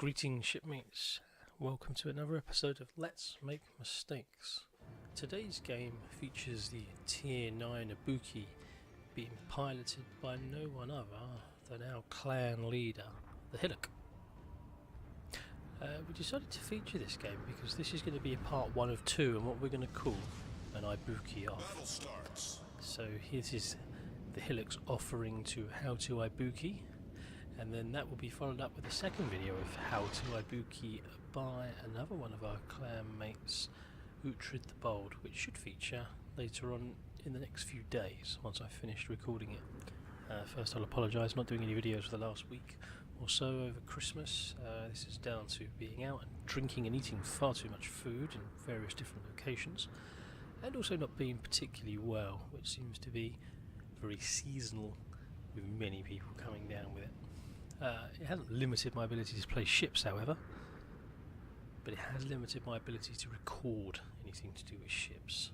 Greetings shipmates, welcome to another episode of Let's Make Mistakes. Today's game features the tier 9 Ibuki'd being piloted by no one other than our clan leader, the Hillocks. We decided to feature this game because this is going to be a part 1 of 2 and what we're going to call an Ibuki'd off. So this is the Hillocks offering to how to Ibuki, and then that will be followed up with a second video of how to Ibuki by another one of our clan mates, Ibuki'd the Bold, which should feature later on in the next few days once I've finished recording it. First, I'll apologise not doing any videos for the last week or so over Christmas. This is down to being out and drinking and eating far too much food in various different locations, and also not being particularly well, which seems to be very seasonal with many people coming down with it. It hasn't limited my ability to play ships, however, but it has limited my ability to record anything to do with ships.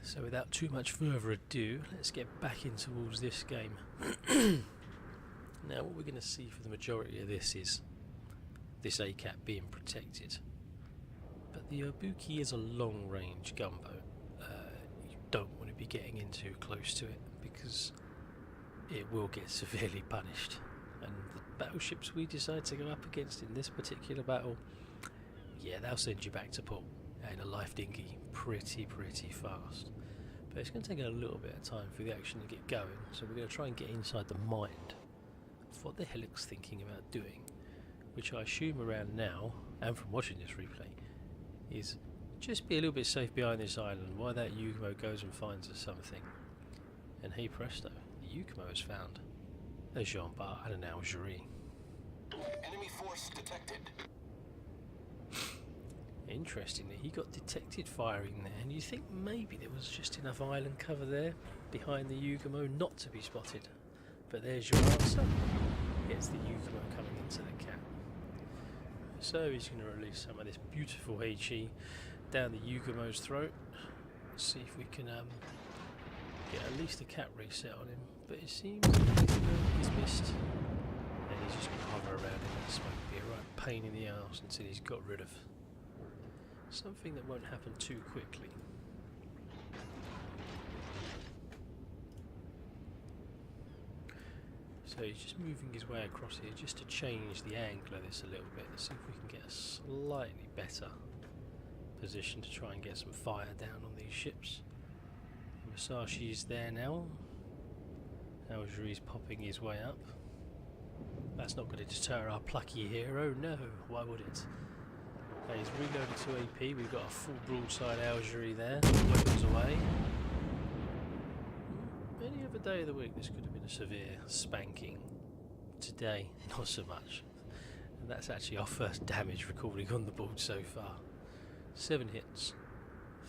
So without too much further ado, let's get back in towards this game. Now what we're going to see for the majority of this is this ACAT being protected. But the Ibuki is a long range gunboat. You don't want to be getting in too close to it because it will get severely punished, and the battleships we decide to go up against in this particular battle, yeah, they'll send you back to port in a life dinghy pretty fast. But it's going to take a little bit of time for the action to get going, so we're going to try and get inside the mind of what the Hillocks thinking about doing, which I assume around now, and from watching this replay, is just be a little bit safe behind this island while that Yugumo goes and finds us something. And hey presto, Yugumo has found a Jean-Bar and an Algerie. Enemy force detected. Interestingly, he got detected firing there, and you think maybe there was just enough island cover there behind the Yugumo not to be spotted. But there's your answer. It's the Yugumo coming into the cap. So he's going to release some of this beautiful HE down the Yugumo's throat. Let's see if we can get at least a cap reset on him. But it seems he's missed, and he's just going to hover around in that smoke. Be a right pain in the arse until he's got rid of something that won't happen too quickly. So he's just moving his way across here just to change the angle of this a little bit. Let's see if we can get a slightly better position to try and get some fire down on these ships. Musashi's there now. Algerie's popping his way up. That's not going to deter our plucky hero, no, why would it? Okay, he's reloaded to AP, we've got a full broadside Algerie there, weapons away. Any other day of the week this could have been a severe spanking. Today, not so much. And that's actually our first damage recording on the board so far. 7 hits,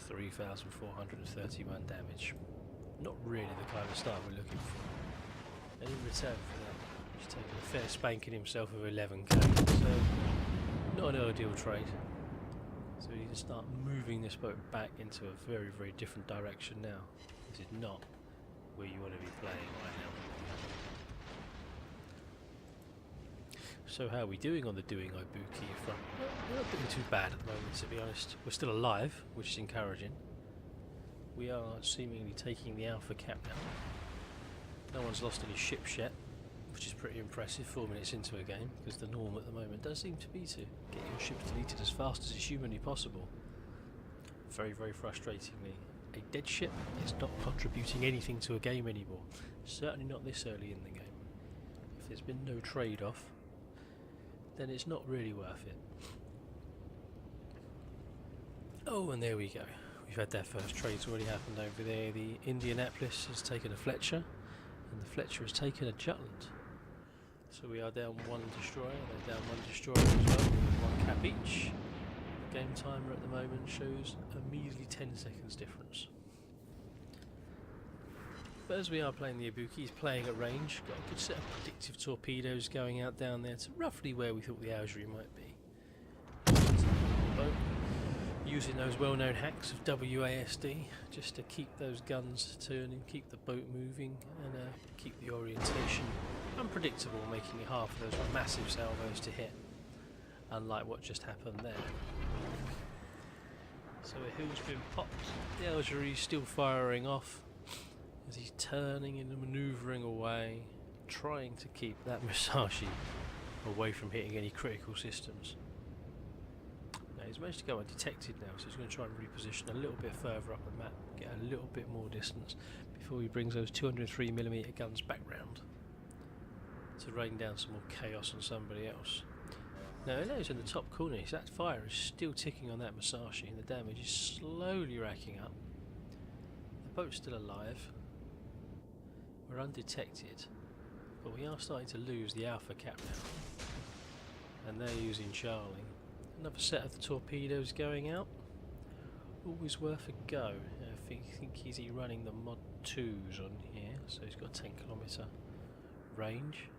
3,431 damage. Not really the kind of start we're looking for. And in return for that, he's taken a fair spanking himself of 11k, so not an ideal trade. So we need to start moving this boat back into a very different direction now. This is not where you want to be playing right now. So how are we doing on the doing Ibuki front? Well, we're not doing too bad at the moment, to be honest. We're still alive, which is encouraging. We are seemingly taking the alpha cap now. No one's lost any ships yet, which is pretty impressive 4 minutes into a game, because the norm at the moment does seem to be to get your ships deleted as fast as is humanly possible. Very frustratingly, a dead ship is not contributing anything to a game anymore. Certainly not this early in the game. If there's been no trade-off, then it's not really worth it. Oh, and there we go. We've had that first trade's already happened over there. The Indianapolis has taken a Fletcher, and the Fletcher has taken a Jutland. So we are down 1 destroyer, they're down 1 destroyer as well, with 1 cap each. The game timer at the moment shows a measly 10 seconds difference. But as we are playing the Ibuki, he's playing at range, got a good set of predictive torpedoes going out down there to roughly where we thought the Algerie might be. Boat. using those well-known hacks of WASD just to keep those guns turning, keep the boat moving, and keep the orientation unpredictable, making it hard for those massive salvos to hit, unlike what just happened there. So a hill's been popped, the Algery's still firing off as he's turning and manoeuvring away, trying to keep that Musashi away from hitting any critical systems. Now he's managed to go undetected now, so he's going to try and reposition a little bit further up the map, get a little bit more distance before he brings those 203mm guns back round to rain down some more chaos on somebody else. Now he's in the top corner, so that fire is still ticking on that Musashi and the damage is slowly racking up. The boat's still alive, we're undetected, but we are starting to lose the Alpha cap now, and they're using Charlie. Another set of the torpedoes going out, always worth a go. I think he's running the mod 2s on here, so he's got a 10km range.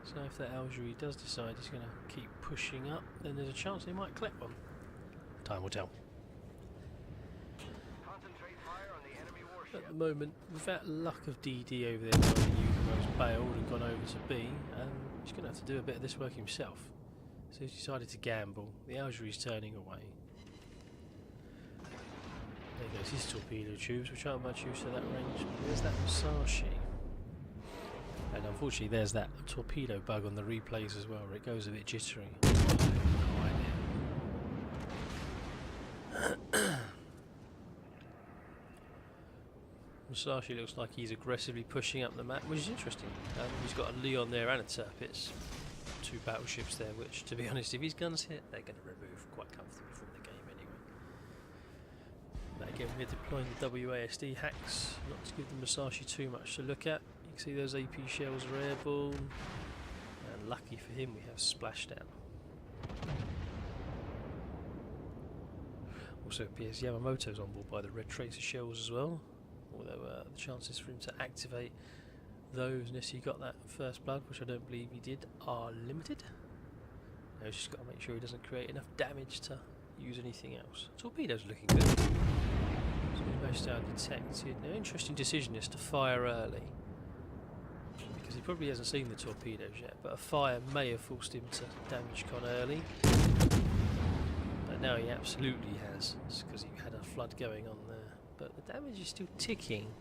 So if that Algery does decide he's going to keep pushing up, then there's a chance he might collect one. Time will tell. Concentrate fire on the enemy warship. At the moment, with that luck of DD over there trying to use those bailed and gone over to B, he's going to have to do a bit of this work himself. So he's decided to gamble. The Algery's turning away. There goes his torpedo tubes, which aren't much use to that range. There's that Musashi. And unfortunately there's that torpedo bug on the replays as well, where it goes a bit jittery. Musashi looks like he's aggressively pushing up the map, which is interesting. He's got a Leon there and a Tirpitz. 2 battleships there, which, to be honest, if his guns hit, they're going to remove quite comfortably from the game anyway. But again, we're deploying the WASD hacks, not to give the Musashi too much to look at. You can see those AP shells are airborne, and lucky for him, we have splashdown. Also appears Yamamoto's on board by the red tracer shells as well, although the chances for him to activate those, unless he got that first blood, which I don't believe he did, are limited. Now he's just got to make sure he doesn't create enough damage to use anything else. Torpedoes looking good. So he's most undetected. Now interesting decision is to fire early, because he probably hasn't seen the torpedoes yet, but a fire may have forced him to damage con early. But now he absolutely has, because he had a flood going on there. But the damage is still ticking.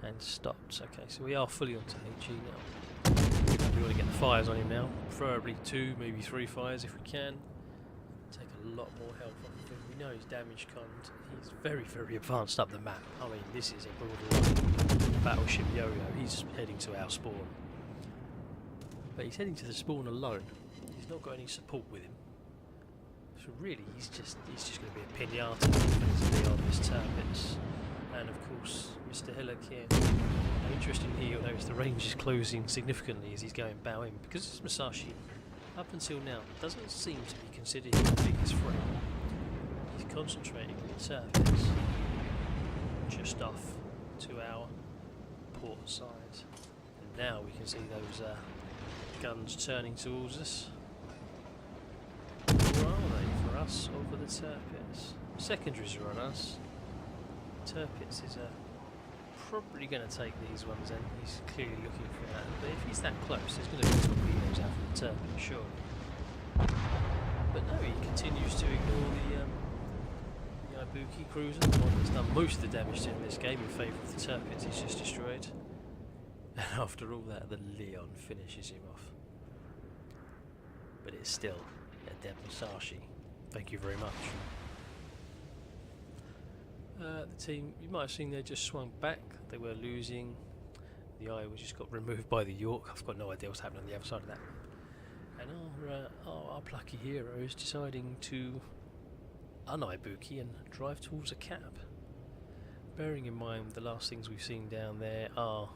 And stopped. Okay, so we are fully onto HE now. We want to get the fires on him now, preferably 2, maybe 3 fires if we can. Take a lot more health off of him. We know he's damage conned. He's very, very advanced up the map. I mean, this is a borderline battleship yo-yo. He's heading to our spawn. But he's heading to the spawn alone. He's not got any support with him. So really, he's just going to be a pinata defensively on this Tirpitz. And of course, Mr. Hillocks here. Interestingly, you'll notice the range is closing significantly as he's going bow in, because this Musashi, up until now, doesn't seem to be considered the biggest threat. He's concentrating on the surface, just off to our port side. And now we can see those guns turning towards us. Where are they for us over the Tirpitz? Secondaries are on us. Tirpitz is probably going to take these ones, and he's clearly looking for that. But if he's that close, there's going to be torpedoes out from the Tirpitz, surely. But no, he continues to ignore the Ibuki'd cruiser, the one that's done most of the damage to him in this game in favour of the Tirpitz he's just destroyed. And after all that, the Leon finishes him off. But it's still a dead Musashi. Thank you very much. The team, you might have seen, they just swung back. They were losing. The eye was just got removed by the York. I've got no idea what's happening on the other side of that. And our plucky hero is deciding to un-Ibuki'd and drive towards a cap. Bearing in mind the last things we've seen down there are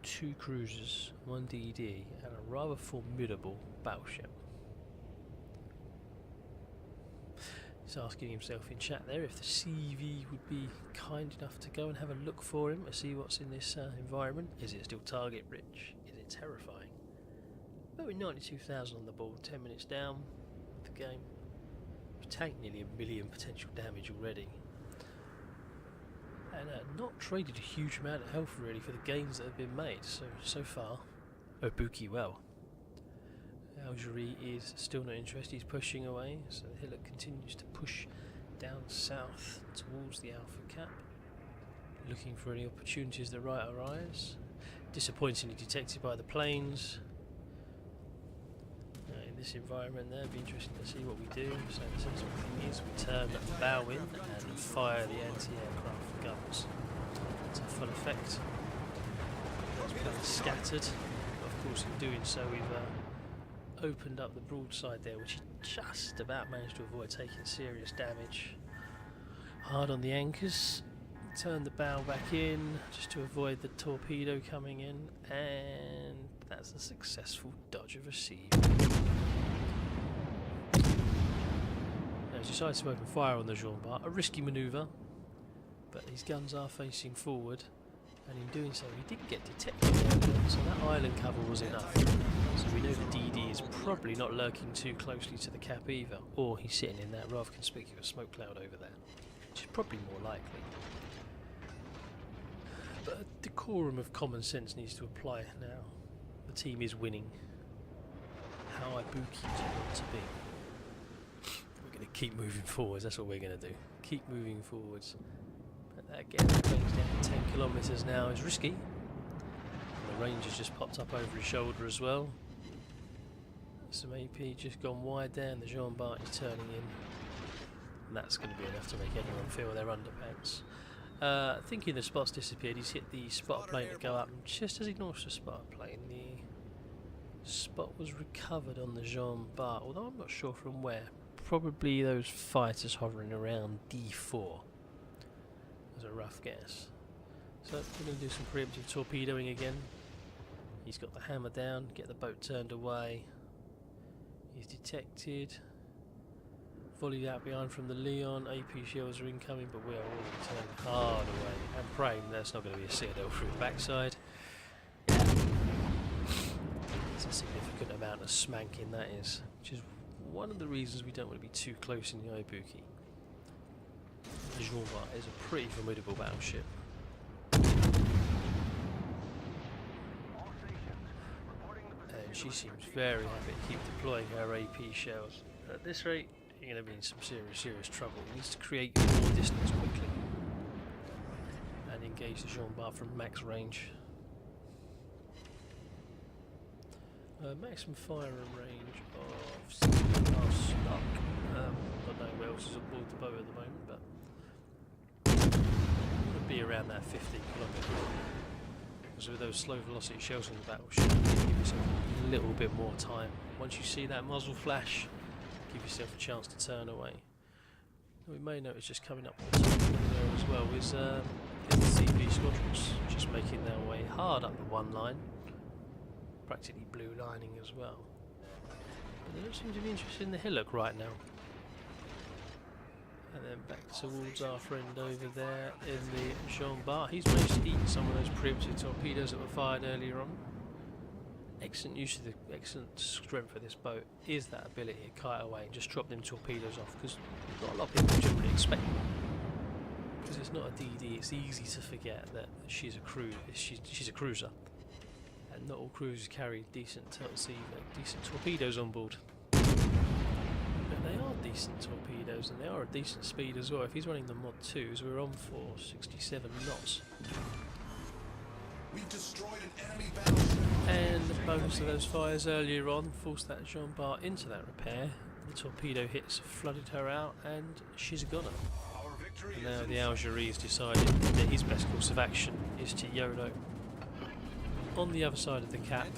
2 cruisers, 1 DD, and a rather formidable battleship. He's asking himself in chat there if the CV would be kind enough to go and have a look for him to see what's in this environment. Is it still target rich? Is it terrifying? But with 92,000 on the board, 10 minutes down the game, tanked nearly 1 million potential damage already. And not traded a huge amount of health really for the gains that have been made. So far, Ibuki'd well. Algerie is still not interested, he's pushing away, so Hillocks continues to push down south towards the Alpha Cap, looking for any opportunities that might arise. Disappointingly detected by the planes. In this environment there, it'd be interesting to see what we do. So the sensible thing is we turn the bow in and fire the anti-aircraft guns to full effect. Those planes scattered. Of course, in doing so we've opened up the broadside there, which he just about managed to avoid taking serious damage. Hard on the anchors, turn the bow back in just to avoid the torpedo coming in, and that's a successful dodge of a sieve. Now he decides to open fire on the Jean Bart, a risky manoeuvre, but his guns are facing forward, and in doing so he didn't get detected earlier, so that island cover was enough. So we know the DD is probably not lurking too closely to the cap either, or he's sitting in that rather conspicuous smoke cloud over there, which is probably more likely. But a decorum of common sense needs to apply now. The team is winning. How Ibuki'd want to be. We're going to keep moving forwards, that's what we're going to do. Keep moving forwards. But again, the range down to 10 kilometres now is risky. And the range has just popped up over his shoulder as well. Some AP just gone wide there, and the Jean Bart is turning in. And that's going to be enough to make anyone feel their underpants. Thinking the spot's disappeared, he's hit the spotter plane to go up, and just as he launched the spotter plane, the spot was recovered on the Jean Bart, although I'm not sure from where. Probably those fighters hovering around D4, as a rough guess. So we're going to do some preemptive torpedoing again. He's got the hammer down, get the boat turned away. He's detected. Volleyed out behind from the Leon. AP shells are incoming, but we are already turning hard away. And praying that's not going to be a citadel through the backside. It's a significant amount of smanking, that is, which is one of the reasons we don't want to be too close in the Ibuki'd. The Jean Bart is a pretty formidable battleship. And she seems very happy to keep deploying her AP shells. At this rate, you're going to be in some serious trouble. He needs to create more distance quickly and engage the Jean Bart from max range. Maximum firing range of 6.5 stock. I don't know who else is on board the boat at the moment, but it would be around that 15 kilometre. Because with those slow velocity shells on the battleship, give yourself a little bit more time. Once you see that muzzle flash, give yourself a chance to turn away. And we may notice just coming up the top there as well is the CP squadrons just making their way hard up the one line, practically blue lining as well. But they don't seem to be interested in the Hillocks right now. And then back towards our friend over there in the Jean Bart. He's managed to eat some of those preemptive torpedoes that were fired earlier on. Excellent use of the excellent strength of this boat is that ability to kite away and just drop them torpedoes off, because not a lot of people generally expect them. Because it's not a DD, it's easy to forget that she's a she's a cruiser, and not all cruisers carry decent torpedoes on board. But they are decent torpedoes, and they are a decent speed as well. If he's running the Mod 2s, we're on for 67 knots. We've destroyed an enemy battleship. And the bonus of those fires earlier on forced that Jean Bart into that repair. The torpedo hits flooded her out, and she's a goner. And now the Algerie has decided that his best course of action is to YOLO on the other side of the cap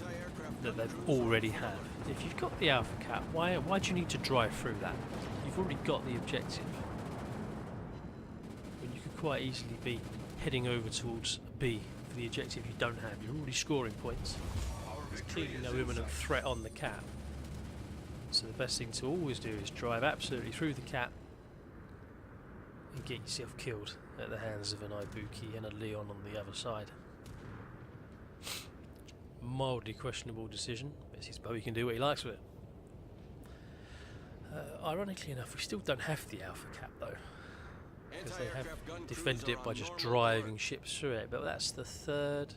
that they've already have. If you've got the Alpha Cap, why do you need to drive through that? You've already got the objective. When you could quite easily be heading over towards B for the objective you don't have. You're already scoring points. There's clearly no imminent threat on the cap. So the best thing to always do is drive absolutely through the cap and get yourself killed at the hands of an Ibuki'd and a Leon on the other side. Mildly questionable decision. It's his boat, he can do what he likes with it. Ironically enough, we still don't have the Alpha Cap though, because they have Anti-aircraft gun defended crews it are by on just normal driving alert. ships through it. But that's the third.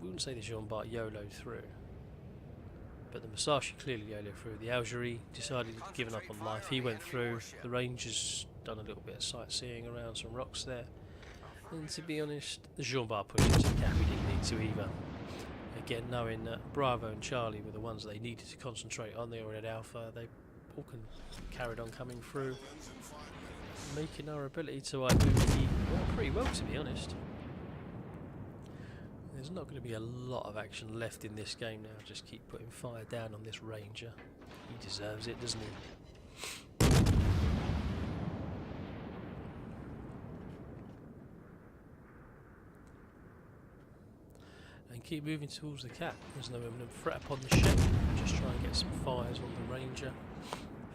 We wouldn't say the Jean Bart YOLO through, but the Musashi clearly YOLO through. The Algerie decided he'd given up on life. He went through. The Rangers done a little bit of sightseeing around some rocks there. And to be honest, the Jean Bart pushed him to the cap. He didn't need to either. Again, knowing that Bravo and Charlie were the ones they needed to concentrate on, they already had Alpha. They all carried on coming through, making our ability to Ibuki'd pretty well, to be honest. There's not going to be a lot of action left in this game now. Just keep putting fire down on this Ranger. He deserves it, doesn't he? And keep moving towards the cap. There's no imminent threat upon the ship. Just try and get some fires on the Ranger.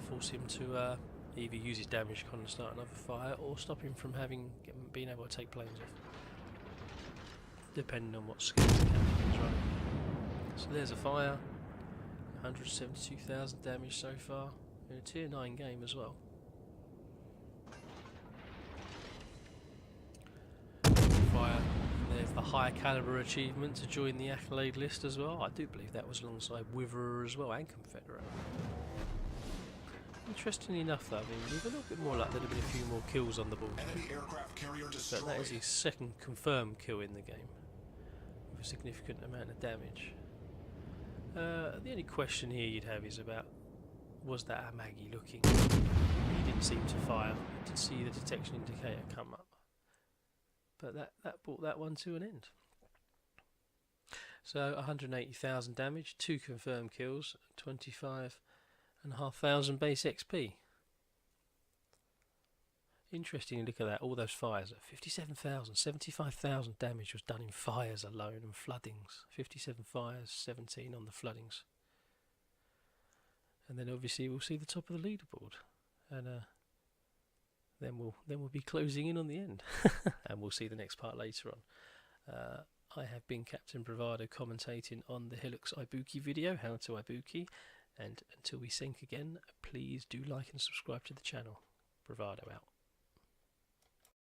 Force him to either use his damage con and start another fire, or stop him from being able to take planes off. Depending on what skills the captain is running. So there's a fire. 172,000 damage so far. In a tier 9 game as well. Fire. There's the high caliber achievement to join the accolade list as well. I do believe that was alongside Witherer as well, and Confederate. Interestingly enough though, I mean, with a little bit more luck there'd have been a few more kills on the board. Enemy aircraft carrier destroyed. But that is his second confirmed kill in the game, with a significant amount of damage. The only question here you'd have is about, was that a Maggie looking? He didn't seem to fire. I did see the detection indicator come up. But that brought that one to an end. So 180,000 damage, 2 confirmed kills, 25,500 base XP. Interesting, look at that, all those fires. 57,000, 75,000 damage was done in fires alone and floodings. 57 fires, 17 on the floodings. And then obviously we'll see the top of the leaderboard. And then we'll be closing in on the end. And we'll see the next part later on. I have been Captain Bravadoh commentating on the Hillocks Ibuki'd video, how to Ibuki'd. And until we sync again, please do like and subscribe to the channel. Bravadoh out.